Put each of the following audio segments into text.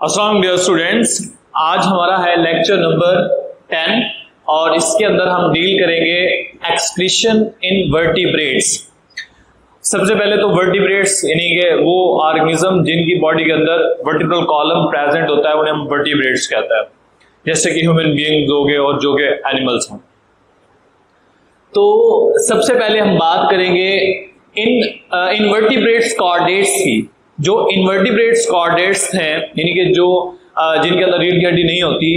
अस्सलाम dear students, आज हमारा है लेक्चर नंबर 10 और इसके अंदर हम डील करेंगे एक्सक्रीशन इन वर्टिब्रेट्स। सबसे पहले तो वर्टिब्रेट्स यानी कि वो ऑर्गेनिज्म जिनकी बॉडी के अंदर वर्टिब्रल कॉलम प्रेजेंट होता है उन्हें हम वर्टिब्रेट्स कहते हैं, जैसे कि ह्यूमन बीइंग्स हो गए और जो के एनिमल्स हैं। तो सबसे पहले हम बात करेंगे इनवर्टिब्रेट्स कॉर्डेट्स की। जो इनवर्टिब्रेट्स कॉर्डेट्स हैं यानी कि जो जिनके अंदर रीढ़ की हड्डी नहीं होती,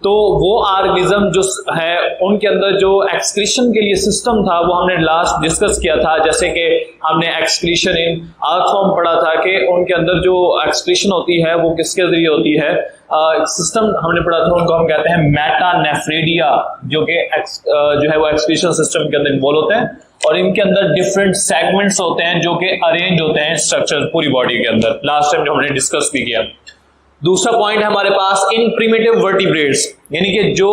तो वो ऑर्गेनिज्म जो है उनके अंदर जो एक्सक्रीशन के लिए सिस्टम था वो हमने लास्ट डिस्कस किया था। जैसे कि हमने एक्सक्रीशन इन अर्थवॉर्म पढ़ा था कि उनके अंदर जो एक्सक्रीशन होती है वो किसके जरिए होती है, सिस्टम हमने पढ़ा था, उनको हम कहते हैं मेटानेफ्रेडिया, जो कि जो है वो एक्सक्रीशन सिस्टम के अंदर इन्वॉल्व होते हैं और इनके अंदर डिफरेंट सेगमेंट्स होते हैं जो कि अरेंज होते हैं स्ट्रक्चर पूरी बॉडी के अंदर। लास्ट टाइम जो हमने डिस्कस भी किया। दूसरा पॉइंट है हमारे पास इन प्रिमिटिव वर्टिब्रेट्स, यानी कि जो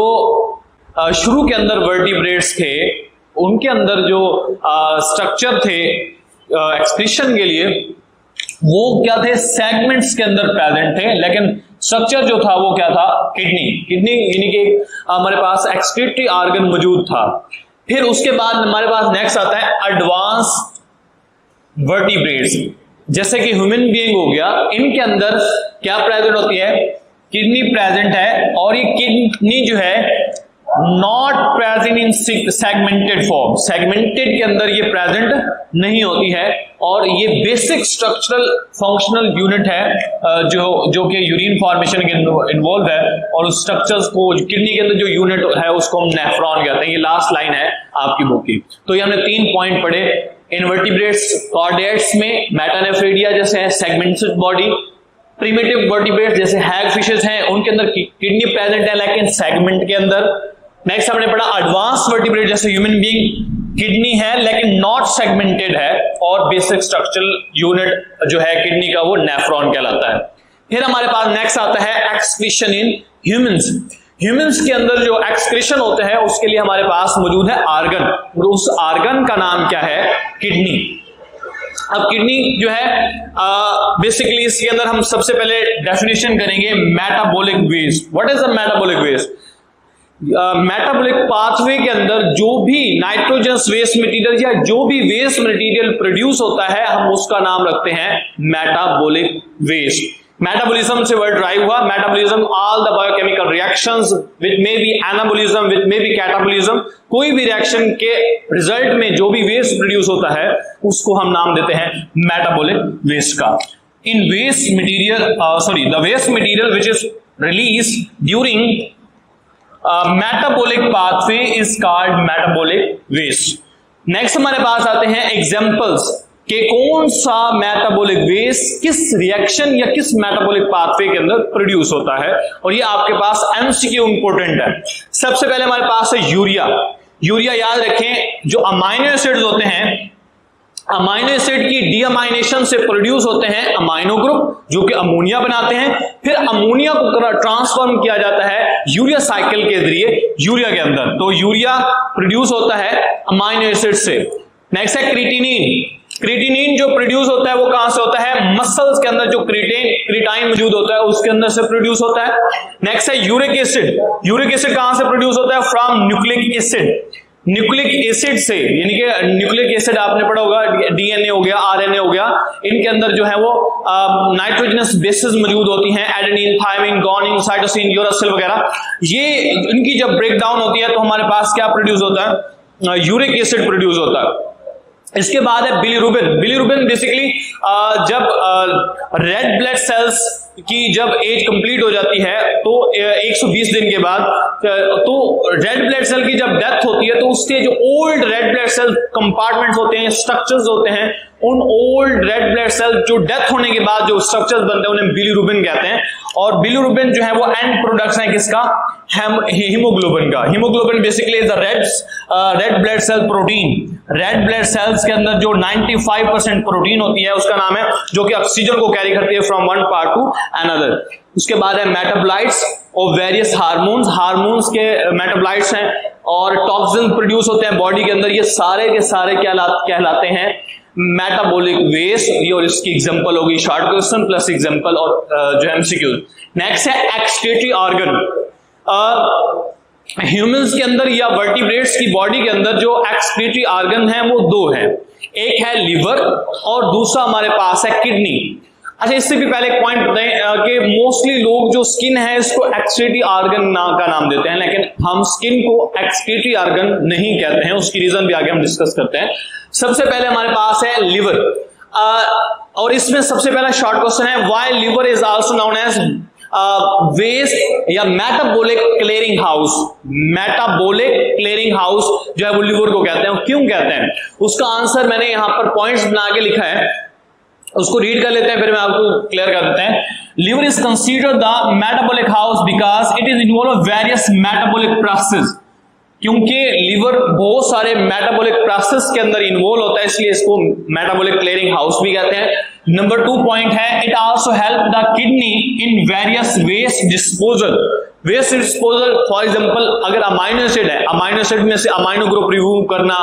शुरू के अंदर वर्टिब्रेट्स थे उनके अंदर जो स्ट्रक्चर थे एक्सक्रीशन के लिए वो क्या थे, सेगमेंट्स के अंदर प्रेजेंट थे, लेकिन स्ट्रक्चर जो था वो क्या था, किडनी यानी कि हमारे पास एक्सक्रीटरी ऑर्गन मौजूद था। फिर उसके बाद हमारे पास नेक्स्ट आता है एडवांस वर्टिब्रेट्स, जैसे कि ह्यूमन बीइंग हो गया, इनके अंदर क्या प्रेजेंट होती है, किडनी प्रेजेंट है और ये किडनी जो है not present in segmented form, segmented के अंदर ये प्रेजेंट नहीं होती है और ये बेसिक स्ट्रक्चरल फंक्शनल यूनिट है जो कि यूरिन फॉर्मेशन के इन्वॉल्व है और उस स्ट्रक्चर्स को किडनी के अंदर जो यूनिट है उसको हम नेफ्रॉन कहते हैं। ये लास्ट लाइन है आपकी बुक की। तो ये हमने 3 पॉइंट पढ़े। इनवर्टिब्रेट्स कॉर्डेट्स में मेटानेफ्रेडिया जैसे है सेगमेंटेड बॉडी, प्रिमिटिव वर्टिब्रेट्स जैसे हैग फिशेस हैं उनके अंदर किडनी प्रेजेंट है लेकिन सेगमेंट के अंदर। नेक्स्ट हमने पढ़ा एडवांस वर्टिब्रेट जैसे ह्यूमन बीइंग, किडनी है लेकिन नॉट सेगमेंटेड है और बेसिक स्ट्रक्चरल यूनिट जो है किडनी का वो नेफ्रॉन कहलाता है। फिर हमारे पास नेक्स्ट आता है एक्सक्रीशन इन ह्यूमंस। ह्यूमंस के अंदर जो एक्सक्रीशन होते हैं उसके लिए हमारे पास मौजूद है आर्गन, और उस आर्गन का नाम क्या है, किडनी। अब किडनी जो है बेसिकली इसके अंदर हम सबसे पहले डेफिनेशन करेंगे metabolic waste. What is the metabolic waste? Metabolic pathway के अंदर जो भी नाइट्रोजनस वेस्ट मटेरियल या जो भी वेस्ट मटेरियल प्रोड्यूस होता है हम उसका नाम रखते हैं मेटाबॉलिक वेस्ट। मेटाबॉलिज्म से वर्ड ड्राइव हुआ। Metabolism all the biochemical reactions which may be anabolism which may be catabolism, कोई भी रिएक्शन के रिजल्ट में जो भी वेस्ट प्रोड्यूस होता है उसको हम नाम देते हैं मेटाबॉलिक वेस्ट का। इन waste material the waste material which is release during metabolic pathway is called metabolic waste. Next हमारे पास आते हैं एग्जांपल्स कि कौन सा मेटाबॉलिक वेस्ट किस रिएक्शन या किस मेटाबॉलिक पाथवे के अंदर प्रोड्यूस होता है, और ये आपके पास एमसीक्यू इंपॉर्टेंट है। सबसे पहले हमारे पास है यूरिया। यूरिया याद रखें, जो अमाइनो एसिड्स होते हैं, अमाइनो एसिड की डीअमाइनेशन से प्रोड्यूस होते हैं अमाइनो ग्रुप जो कि अमोनिया बनाते हैं। फिर अमोनिया को ट्रांसफॉर्म किया जाता है यूरिया साइकिल के जरिए यूरिया के अंदर, तो यूरिया प्रोड्यूस होता है अमाइनो एसिड से। नेक्स्ट है क्रिएटिनिन। क्रिएटिनिन जो प्रोड्यूस होता है वो कहां से होता है, मसल्स के अंदर जो क्रिएटाइन मौजूद होता है उसके अंदर से प्रोड्यूस होता है। नेक्स्ट है यूरिक एसिड। यूरिक एसिड कहां से प्रोड्यूस होता है, from nucleic acid. Nucleic acid से, यानी कि न्यूक्लिक एसिड आपने पढ़ा होगा, डीएनए हो गया, आरएनए हो गया, इनके अंदर जो है वो नाइट्रोजनस बेसेस मौजूद होती हैं, adenine, thymine, guanine, cytosine, uracil वगैरह। ये इनकी जब ब्रेकडाउन होती है तो हमारे पास क्या प्रोड्यूस होता है, यूरिक एसिड प्रोड्यूस होता है। इसके बाद है बिलीरुबिन। बिलीरुबिन बेसिकली जब रेड ब्लड सेल्स की जब एज कंप्लीट हो जाती है तो 120 दिन के बाद, तो रेड ब्लड सेल की जब डेथ होती है तो उसके जो old red blood cell compartments होते हैं, स्ट्रक्चर्स होते हैं, उन ओल्ड रेड ब्लड सेल जो डेथ होने के बाद जो स्ट्रक्चर्स बनते हैं उन्हें बिलीरुबिन कहते हैं। और बिलीरुबिन जो है वो एंड प्रोडक्ट्स है किसका, हीमोग्लोबिन का। Haemoglobin basically is the red blood cell protein. Red blood cells के अंदर जो 95% प्रोटीन होती है उसका नाम है, जो कि ऑक्सीजन को कैरी करती है from one part two another. उसके बाद है metabolites of various hormones. Hormones के मेटाबोलाइट्स हैं और टॉक्सिन प्रोड्यूस होते हैं बॉडी के अंदर। ये सारे के सारे क्या कहलाते हैं, मेटाबॉलिक वेस्ट, और इसकी एग्जांपल होगी शॉर्ट क्वेश्चन प्लस एग्जांपल और जो एमसीक्यू। नेक्स्ट है एक्सक्रीटरी ऑर्गन। ह्यूमंस के अंदर या वर्टिब्रेट्स की बॉडी के अंदर जो एक्सक्रीटरी ऑर्गन है वो दो है, एक है लिवर और दूसरा हमारे पास है किडनी। अच्छा, इससे भी पहले एक पॉइंट बताएं कि मोस्टली लोग जो स्किन है इसको एक्सक्रीटरी ऑर्गन का नाम देते हैं, लेकिन हम स्किन को एक्सक्रीटरी ऑर्गन नहीं कहते हैं, उसकी रीजन भी आगे हम डिस्कस करते हैं। सबसे पहले हमारे पास है लिवर, और इसमें सबसे पहला शॉर्ट क्वेश्चन है why liver is also known as waste या metabolic clearing house. Metabolic clearing house जो है वो लिवर को कहते हैं, क्यों कहते हैं उसका आंसर मैंने यहां पर पॉइंट्स बना के लिखा है, उसको रीड कर लेते हैं फिर मैं आपको क्लियर कर देते हैं। Liver is considered the metabolic house because it is involve various metabolic process, क्योंकि लिवर बहुत सारे मेटाबॉलिक प्रोसेस के अंदर इन्वॉल्व होता है, इसलिए इसको मेटाबॉलिक क्लियरिंग हाउस भी कहते हैं। नंबर 2 पॉइंट है it also help the kidney in various waste disposal. Waste disposal for example अगर अमाइनो एसिड है, अमाइनो एसिड में से अमाइनो ग्रुप रिमूव करना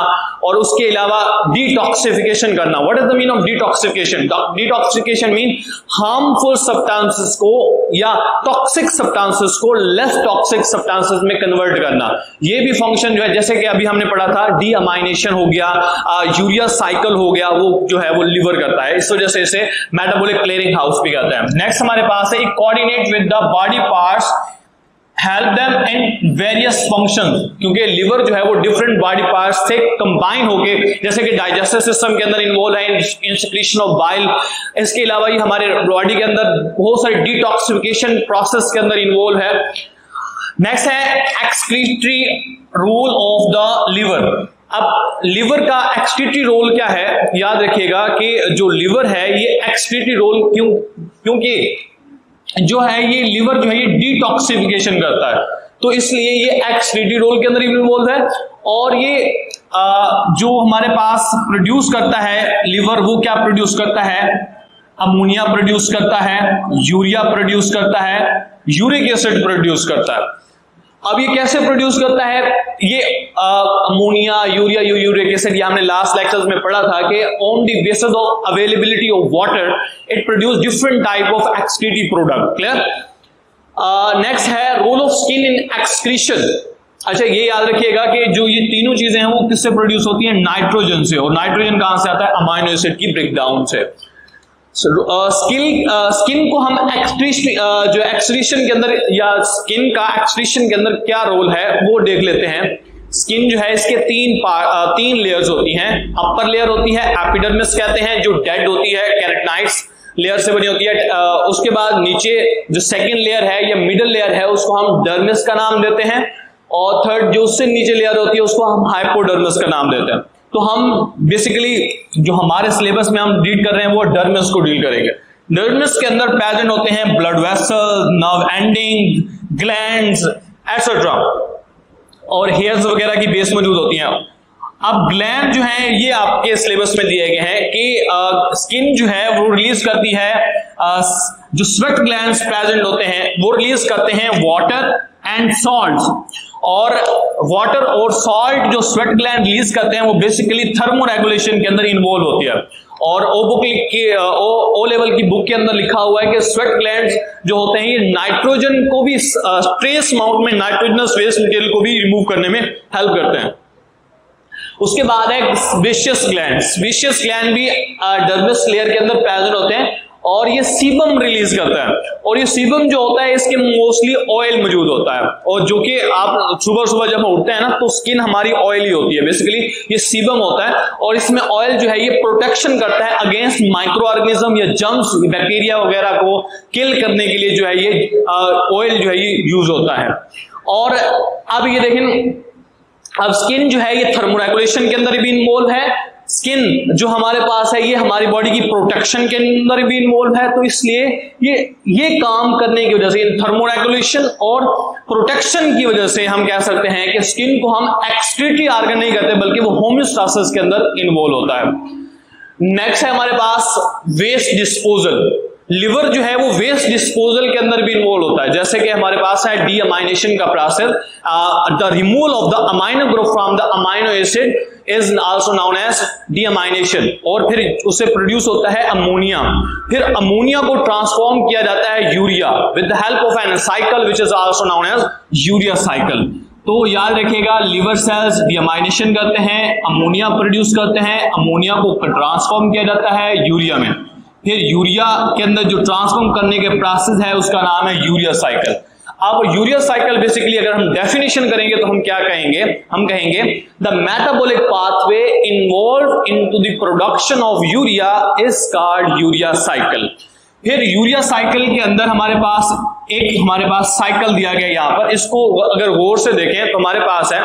और उसके अलावा डिटॉक्सिफिकेशन करना। What is the mean of detoxification? Detoxification mean harmful substances को या टॉक्सिक सब्सटेंसेस को लेस टॉक्सिक सब्सटेंसेस में कन्वर्ट करना। ये भी फंक्शन जो है, जैसे कि अभी हमने पढ़ा था डीअमाइनेशन हो गया, यूरिया साइकिल हो गया, वो जो है वो लिवर करता है, इस वजह से इसे मेटाबॉलिक क्लियरिंग हाउस भी कहते हैं। नेक्स्ट हमारे पास है coordinate with the body parts help them in various functions, क्योंकि लिवर जो है वो डिफरेंट बॉडी पार्ट्स से कंबाइन होके, जैसे कि डाइजेस्टिव सिस्टम के अंदर इन्वॉल्व है इन सिक्रीशन ऑफ बाइल, इसके अलावा ये हमारे बॉडी के अंदर बहुत सारे डिटॉक्सिफिकेशन प्रोसेस के अंदर इन्वॉल्व है। नेक्स्ट है excretory role of the liver. अब लिवर का एक्सक्रीटरी रोल क्या है, याद रखिएगा कि जो लिवर है ये एक्सक्रीटरी रोल क्योंकि जो है ये लिवर जो है ये डिटॉक्सिफिकेशन करता है, तो इसलिए ये एक्सक्रीटरी रोल के अंदर इन्वॉल्व है। और ये जो हमारे पास प्रोड्यूस करता है लिवर, वो क्या प्रोड्यूस करता है? अमोनिया प्रोड्यूस करता है, यूरिया प्रोड्यूस करता है, यूरिक एसिड प्रोड्यूस करता है। अब ये कैसे प्रोड्यूस करता है? ये अमोनिया, यूरिया, यूरिक एसिड, ये हमने लास्ट लेक्चर्स में पढ़ा था कि on the basis of availability of water it produce different type of excretory product. Clear? Next है role of skin in excretion. अच्छा, ये याद रखिएगा कि जो ये तीनों चीजें हैं वो किससे प्रोड्यूस होती हैं? नाइट्रोजन से, और नाइट्रोजन कहां से आता है? अमाइनो एसिड की ब्रेकडाउन से। स्किन को हम जो एक्सक्रीशन के अंदर या स्किन का एक्सक्रीशन के अंदर क्या रोल है वो देख लेते हैं। स्किन जो है इसके तीन लेयर्स होती हैं। अपर लेयर होती है एपिडर्मिस कहते हैं, जो डेड होती है, केराटिनाइड्स लेयर से बनी होती है। उसके बाद नीचे जो सेकेंड लेयर है या मिडल लेयर है उसको हम डर्मिस का नाम देते हैं, और थर्ड जो उससे नीचे लेयर होती है उसको हम हाइपोडर्मिस का नाम देते हैं। तो हम बेसिकली जो हमारे सिलेबस में हम डील कर रहे हैं वो डर्मिस को डील करेंगे। डर्मिस के अंदर प्रेजेंट होते हैं blood vessel, nerve ending, glands etcetera, और हेयर्स वगैरह की बेस मौजूद होती हैं। अब ग्लैंड जो है ये आपके सिलेबस में दिए गए हैं कि स्किन जो है वो रिलीज करती है, जो स्वेट ग्लैंड्स प्रेजेंट होते हैं वो रिलीज करते हैं वाटर एंड सॉल्ट, और वाटर और सॉल्ट जो स्वेट ग्लैंड रिलीज करते हैं वो बेसिकली थर्मो रेगुलेशन के अंदर इन्वॉल्व होती है। और ओ लेवल की बुक के अंदर लिखा हुआ है कि स्वेट ग्लैंड्स जो होते हैं ये नाइट्रोजन को भी ट्रेस अमाउंट में नाइट्रोजनस वेस्ट मटेरियल को भी रिमूव करने में हेल्प करते हैं। उसके बाद है सेबेशियस ग्लैंड। सेबेशियस ग्लैंड भी डर्मिस लेयर के अंदर प्रेजेंट होते हैं, और ये सीबम रिलीज करता है, और ये सीबम जो होता है इसके मोस्टली ऑयल मौजूद होता है, और जो कि आप सुबह सुबह जब उठते हैं ना तो स्किन हमारी ऑयली होती है, बेसिकली ये सीबम होता है, और इसमें ऑयल जो है ये प्रोटेक्शन करता है अगेंस्ट माइक्रो ऑर्गेनिज्म या जर्म्स, बैक्टीरिया वगैरह को किल करने के लिए जो है ये ऑयल जो है ये यूज होता है। और अब ये देखें, अब स्किन जो है ये थर्मोरेगुलेशन के अंदर भी इन्वॉल्व है, स्किन जो हमारे पास है ये हमारी बॉडी की प्रोटेक्शन के अंदर भी इन्वॉल्व है, तो इसलिए ये काम करने की वजह से, थर्मोरेगुलेशन और प्रोटेक्शन की वजह से हम कह सकते हैं कि स्किन को हम एक्सक्रीटरी ऑर्गन नहीं कहते बल्कि वो होमियोस्टासिस के अंदर इन्वॉल्व होता है। नेक्स्ट है हमारे पास वेस्ट डिस्पोजल। लिवर जो है वो वेस्ट डिस्पोजल के अंदर भी इन्वॉल्व होता है, जैसे कि हमारे पास है डीअमाइनेशन का process, the removal of the amino group from the amino acid is also known as deamination, और फिर उससे प्रोड्यूस होता है अमोनिया, फिर अमोनिया को ट्रांसफॉर्म किया जाता है urea with the help of an cycle which is also known as urea cycle. तो याद रखिएगा, लिवर सेल्स डीअमाइनेशन करते हैं, अमोनिया प्रोड्यूस करते हैं, अमोनिया को ट्रांसफॉर्म किया जाता है यूरिया में, फिर यूरिया के अंदर जो ट्रांसफॉर्म करने के प्रोसेस है उसका नाम है यूरिया साइकिल। अब यूरिया साइकिल बेसिकली अगर हम डेफिनेशन करेंगे तो हम क्या कहेंगे, हम कहेंगे the metabolic pathway involve into the production of urea is called urea cycle. फिर यूरिया साइकिल के अंदर हमारे पास साइकिल दिया गया, यहां पर इसको अगर गौर से देखें तो हमारे पास है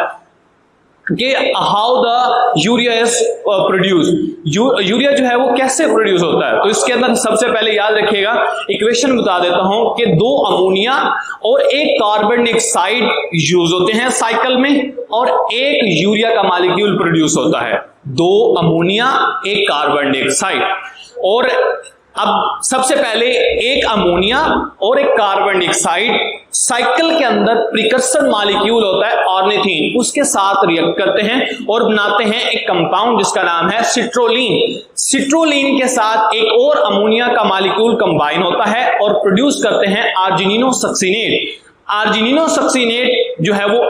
कि how the urea is produce, urea जो है वो कैसे प्रोड्यूस होता है। तो इसके अंदर सबसे पहले याद रखिएगा, इक्वेशन बता देता हूं कि 2 अमोनिया और 1 कार्बन डाइऑक्साइड यूज होते हैं साइकिल में, और 1 यूरिया का मॉलिक्यूल प्रोड्यूस होता है। 2 अमोनिया 1 कार्बन डाइऑक्साइड, और अब सबसे पहले 1 अमोनिया और 1 कार्बन डाइऑक्साइड साइकिल के अंदर प्रिकर्सर मॉलिक्यूल होता है ऑर्निथीन, उसके साथ रिएक्ट करते हैं और बनाते हैं एक कंपाउंड जिसका नाम है सिट्रोलिन। सिट्रोलिन के साथ एक और अमोनिया का मॉलिक्यूल कंबाइन होता है और प्रोड्यूस करते हैं आर्जिनिनोसक्सिनेट। आर्जिनिनोसक्सिनेट जो है वो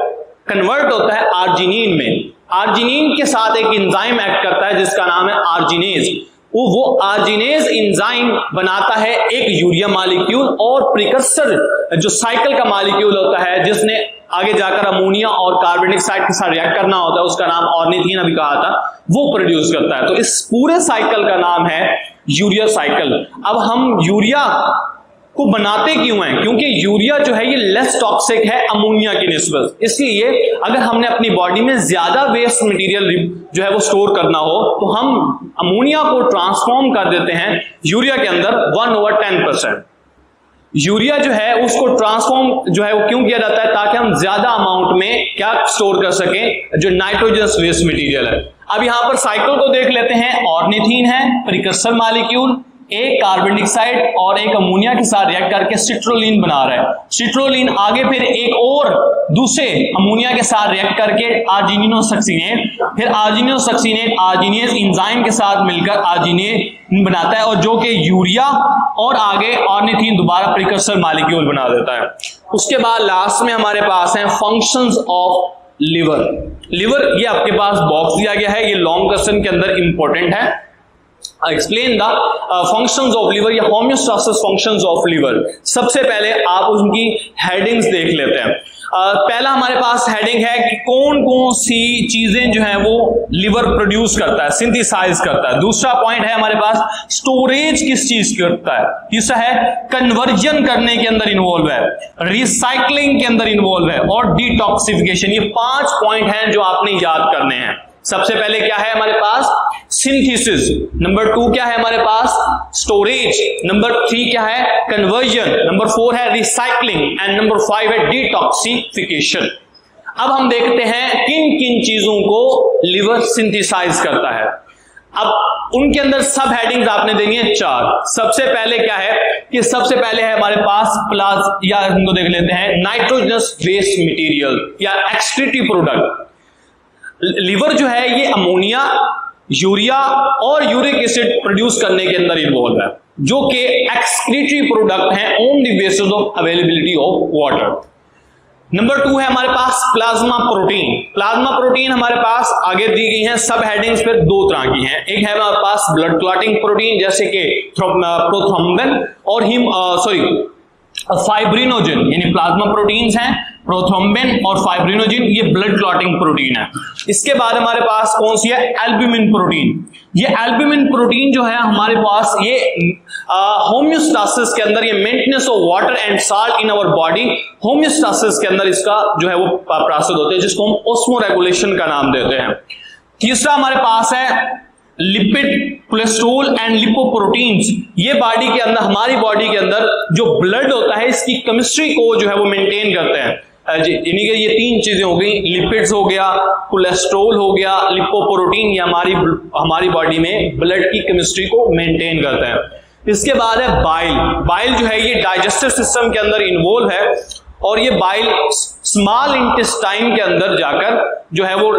कन्वर्ट होता है आर्जिनिन में, आर्जिनिन के साथ एक एंजाइम एक्ट करता है जिसका नाम है आर्जिनेज। वो आर्जिनेज एंजाइम बनाता है एक यूरिया मॉलिक्यूल, और प्रिकर्सर जो साइकिल का मॉलिक्यूल होता है जिसने आगे जाकर अमोनिया और कार्बन डाइऑक्साइड के साथ रिएक्ट करना होता है, उसका नाम ऑर्निथीन अभी कहा था, वो प्रोड्यूस करता है। तो इस पूरे साइकिल का नाम है यूरिया साइकिल। अब हम यूरिया को बनाते क्यों हैं, क्योंकि यूरिया जो है ये लेस टॉक्सिक है अमोनिया की निस्बत, इसलिए अगर हमने अपनी बॉडी में ज्यादा वेस्ट मटेरियल जो है वो स्टोर करना हो तो हम अमोनिया को ट्रांसफॉर्म कर देते हैं यूरिया के अंदर 1/10%। यूरिया जो है उसको ट्रांसफॉर्म जो है वो क्यों किया जाता है, ताकि हम ज्यादा अमाउंट में क्या स्टोर कर सकें, जो नाइट्रोजनस वेस्ट मटेरियल है। अब यहां पर साइकिल को देख लेते हैं, ऑर्निथीन है प्रिकर्सर मॉलिक्यूल, 1 कार्बन डाइऑक्साइड और 1 अमोनिया के साथ रिएक्ट करके सिट्रोलिन बना रहा है। सिट्रोलिन आगे फिर एक और दूसरे अमोनिया के साथ रिएक्ट करके आर्जिनिनोसक्सिनेट, फिर आर्जिनिनोसक्सिनेट आर्जिनेज एंजाइम के साथ मिलकर आर्जिनेन बनाता है, और जो कि यूरिया और आगे ऑर्निथीन दोबारा प्रिकर्सर मॉलिक्यूल बना देता है। उसके बाद लास्ट में हमारे पास है फंक्शंस ऑफ लिवर। लिवर ये आपके पास बॉक्स दिया गया है, ये लॉन्ग क्वेश्चन के अंदर इंपॉर्टेंट है। Explain the functions of liver या होम्योस्टासिस फंक्शंस ऑफ लिवर। सबसे पहले आप उनकी हेडिंग्स देख लेते हैं। पहला हमारे पास हेडिंग है कि कौन कौन सी चीजें जो है वो लिवर प्रोड्यूस करता है, सिंथेसाइज करता है। दूसरा पॉइंट है हमारे पास स्टोरेज किस चीज करता है। तीसरा है कन्वर्जन करने के अंदर इन्वॉल्व है, रिसाइकलिंग के अंदर इन्वॉल्व है, और डिटॉक्सिफिकेशन। ये 5 पॉइंट हैं जो आपने याद करने हैं। सबसे पहले क्या है हमारे पास सिंथेसिस, नंबर 2 क्या है हमारे पास स्टोरेज, नंबर 3 क्या है कन्वर्जन, नंबर 4 है रिसाइकलिंग, एंड नंबर 5 है डिटॉक्सिफिकेशन। अब हम देखते हैं किन किन चीजों को लिवर सिंथेसाइज करता है। अब उनके अंदर सब हेडिंग्स आपने देनी है 4। सबसे पहले क्या है कि सबसे पहले है हमारे पास या हमको देख लेते हैं नाइट्रोजनस वेस्ट मटेरियल या एक्सक्रीटिव प्रोडक्ट। लिवर जो है ये अमोनिया, यूरिया और यूरिक एसिड प्रोड्यूस करने के अंदर इन्वॉल्व है, जो कि एक्सक्रीटरी प्रोडक्ट हैं on the basis of availability of water. Number 2 है हमारे पास प्लाज्मा प्रोटीन। प्लाज्मा प्रोटीन हमारे पास आगे दी गई हैं सब हेडिंग्स पे 2 तरह की हैं। एक है हमारे पास ब्लड क्लॉटिंग प्रोटीन जैसे कि प्रोथ्रोम्बिन और फाइब्रिनोजिन, यानी प्लाज्मा प्रोटीन्स हैं प्रोथ्रोम्बिन और फाइब्रिनोजिन, ये ब्लड क्लॉटिंग प्रोटीन है। इसके बाद हमारे पास कौन सी है एल्ब्यूमिन प्रोटीन। ये एल्ब्यूमिन प्रोटीन जो है हमारे पास ये होम्योस्टासिस के अंदर, ये maintenance of water and salt in our body, homeostasis के अंदर इसका जो है वो प्रोसेस होते हैं, जिसको हम ऑस्मोरेगुलेशन का नाम देते हैं। तीसरा हमारे पास है लिपिड, कोलेस्ट्रॉल एंड लिपोप्रोटीन्स। ये बॉडी के अंदर, हमारी बॉडी के अंदर जो ब्लड होता है इसकी केमिस्ट्री को जो है वो मेंटेन करते हैं। यानी कि ये 3 चीजें हो गई, लिपिड्स हो गया, कोलेस्ट्रॉल हो गया, लिपोप्रोटीन, ये हमारी बॉडी में ब्लड की केमिस्ट्री को मेंटेन करते हैं। इसके बाद है बाइल। बाइल जो है ये डाइजेस्टिव सिस्टम के अंदर इन्वॉल्व है और ये बाइल स्मॉल इंटेस्टाइन के अंदर जाकर जो है वो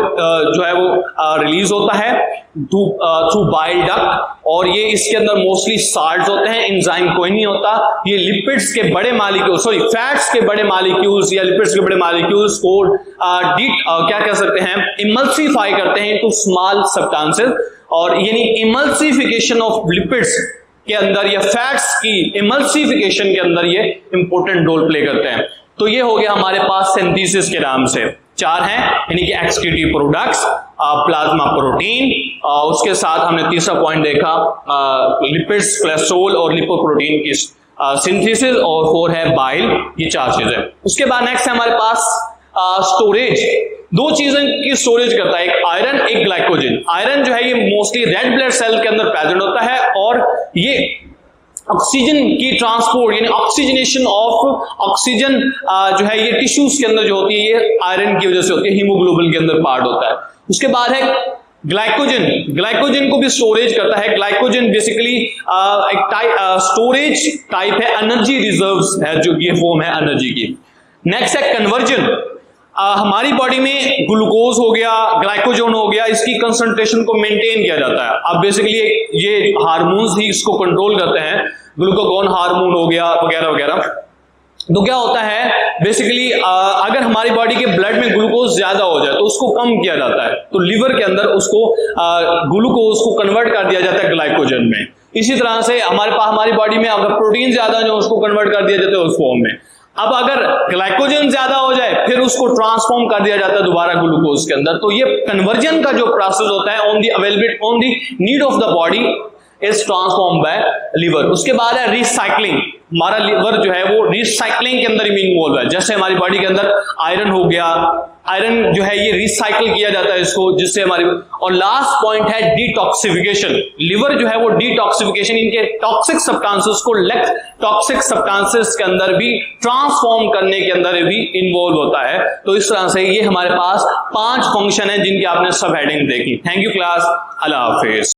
रिलीज होता है थ्रू बाइल डक्ट, और ये इसके अंदर मोस्टली साल्ट्स होते हैं, एंजाइम कोई नहीं होता। ये लिपिड्स के बड़े मालिक्यूल फैट्स के बड़े मालिक्यूल्स या लिपिड्स के बड़े मालिक्यूल्स को क्या कह सकते हैं, इमल्सिफाई करते हैं इनटू स्मॉल सब्सटेंसेस, और यानी इमल्सिफिकेशन ऑफ लिपिड्स के अंदर या फैट्स की इमल्सिफिकेशन के अंदर ये इंपॉर्टेंट रोल प्ले करते हैं। तो ये हो गया हमारे पास सिंथेसिस के नाम से 4 हैं, यानी कि एक्सक्रीटिव प्रोडक्ट्स, प्लाज्मा प्रोटीन, उसके साथ हमने तीसरा पॉइंट देखा लिपिड्स, कोलेस्ट्रॉल और लिपोप्रोटीन की सिंथेसिस, और 4 है बाइल। ये 4 चीजें। उसके बाद नेक्स्ट है हमारे पास स्टोरेज। 2 चीजें की स्टोरेज करता है, एक आयरन एक ग्लाइकोजन। आयरन जो है ये मोस्टली रेड ब्लड सेल के अंदर प्रेजेंट होता है और ये ऑक्सीजन की ट्रांसपोर्ट यानी ऑक्सीजनेशन ऑफ ऑक्सीजन जो है ये टिश्यूज के अंदर जो होती है ये आयरन की वजह से होती है, हीमोग्लोबिन के अंदर पार्ट होता है। उसके बाद है ग्लाइकोजन। ग्लाइकोजन को भी स्टोरेज करता है। ग्लाइकोजन बेसिकली एक स्टोरेज टाइप है, एनर्जी रिजर्व्स है जो ये फॉर्म है एनर्जी की। नेक्स्ट है कन्वर्जन। हमारी बॉडी में ग्लूकोज हो गया, ग्लाइकोजन हो गया, इसकी कंसंट्रेशन को मेंटेन किया जाता है। अब बेसिकली ये हार्मोन्स ही इसको कंट्रोल करते हैं, ग्लूकागॉन हार्मोन हो गया वगैरह वगैरह। तो क्या होता है बेसिकली अगर हमारी बॉडी के ब्लड में ग्लूकोज ज्यादा हो जाए तो उसको कम किया जाता है, तो लिवर के अंदर उसको ग्लूकोज को कन्वर्ट कर दिया जाता है ग्लाइकोजन में। इसी तरह से हमारी बॉडी में अगर प्रोटीन ज्यादा जो उसको कन्वर्ट कर दिया जाता है उस फॉर्म में। अब अगर ग्लाइकोजन ज्यादा हो जाए फिर उसको ट्रांसफॉर्म कर दिया जाता है दोबारा ग्लूकोज के अंदर। तो ये कन्वर्जन का जो प्रोसेस होता है on the need of the body is transform bye liver. उसके बाद है रिसाइकलिंग। हमारा लिवर जो है वो रिसाइकलिंग के अंदर भी इन्वॉल्व है। जैसे हमारी बॉडी के अंदर आयरन हो गया, आयरन जो है ये रिसाइकल किया जाता है इसको, जिससे हमारी। और लास्ट पॉइंट है डिटॉक्सिफिकेशन। लिवर जो है वो डिटॉक्सिफिकेशन इनके टॉक्सिक सब्सटेंसेस को टॉक्सिक सब्सटेंसेस के अंदर भी ट्रांसफॉर्म करने के अंदर भी इन्वॉल्व होता है। तो इस तरह से ये हमारे पास 5 फंक्शन है जिनकी आपने सब हेडिंग देखी। Thank you class, Allah Hafiz.